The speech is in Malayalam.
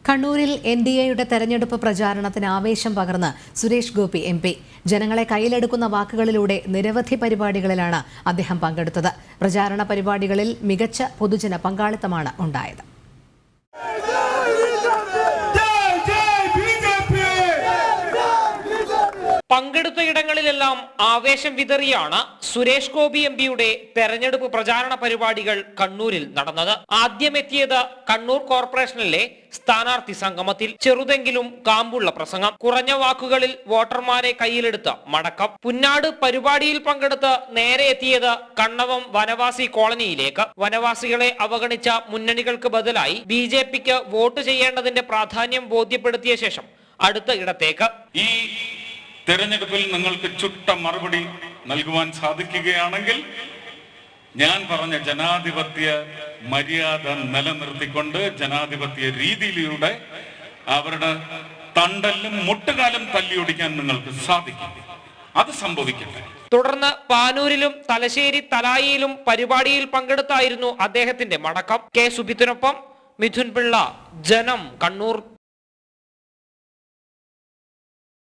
കണ്ണൂരിൽ എൻഡിഎയുടെ തെരഞ്ഞെടുപ്പ് പ്രചാരണത്തിന് ആവേശം പകർന്ന് സുരേഷ് ഗോപി എംപി. ജനങ്ങളെ കയ്യിലെടുക്കുന്ന വാക്കുകളിലൂടെ നിരവധി പരിപാടികളിലാണ് അദ്ദേഹം പങ്കെടുത്തത്. പ്രചാരണ പരിപാടികളിൽ മികച്ച പൊതുജന പങ്കാളിത്തമാണ് ഉണ്ടായത്. പങ്കെടുത്ത ഇടങ്ങളിലെല്ലാം ആവേശം വിതറിയാണ് സുരേഷ് ഗോപി എംപിയുടെ തെരഞ്ഞെടുപ്പ് പ്രചാരണ പരിപാടികൾ കണ്ണൂരിൽ നടന്നത്. ആദ്യമെത്തിയത് കണ്ണൂർ കോർപ്പറേഷനിലെ സ്ഥാനാർത്ഥി സംഗമത്തിൽ. ചെറുതെങ്കിലും കാമ്പുള്ള പ്രസംഗം, കുറഞ്ഞ വാക്കുകളിൽ വോട്ടർമാരെ കയ്യിലെടുത്ത മടക്കം. പുന്നാട് പരിപാടിയിൽ പങ്കെടുത്ത് നേരെ എത്തിയത് കണ്ണവം വനവാസി കോളനിയിലേക്ക്. വനവാസികളെ അവഗണിച്ച മുന്നണികൾക്ക് ബദലായി ബിജെപിക്ക് വോട്ട് ചെയ്യേണ്ടതിന്റെ പ്രാധാന്യം ബോധ്യപ്പെടുത്തിയ ശേഷം അടുത്ത ഇടത്തേക്ക്. ഈ തെരഞ്ഞെടുപ്പിൽ നിങ്ങൾക്ക് ചുട്ട മറുപടി നൽകുവാൻ സാധിക്കുകയാണെങ്കിൽ ഞാൻ പറഞ്ഞ ജനാധിപത്യ മര്യാദ നിലനിർത്തിക്കൊണ്ട് ജനാധിപത്യ രീതിയിലൂടെ അവരുടെ തണ്ടല്ലും മുട്ടുകാലും തല്ലിയൊടിക്കാൻ നിങ്ങൾക്ക് സാധിക്കും. അത് സംഭവിക്കട്ടെ. തുടർന്ന് പാനൂരിലും തലശ്ശേരി തലായിയിലും പരിപാടിയിൽ പങ്കെടുത്തായിരുന്നു അദ്ദേഹത്തിന്റെ മടക്കം. കെ സുബിത്തിനൊപ്പം മിഥുൻ പിള്ള, ജനം, കണ്ണൂർ.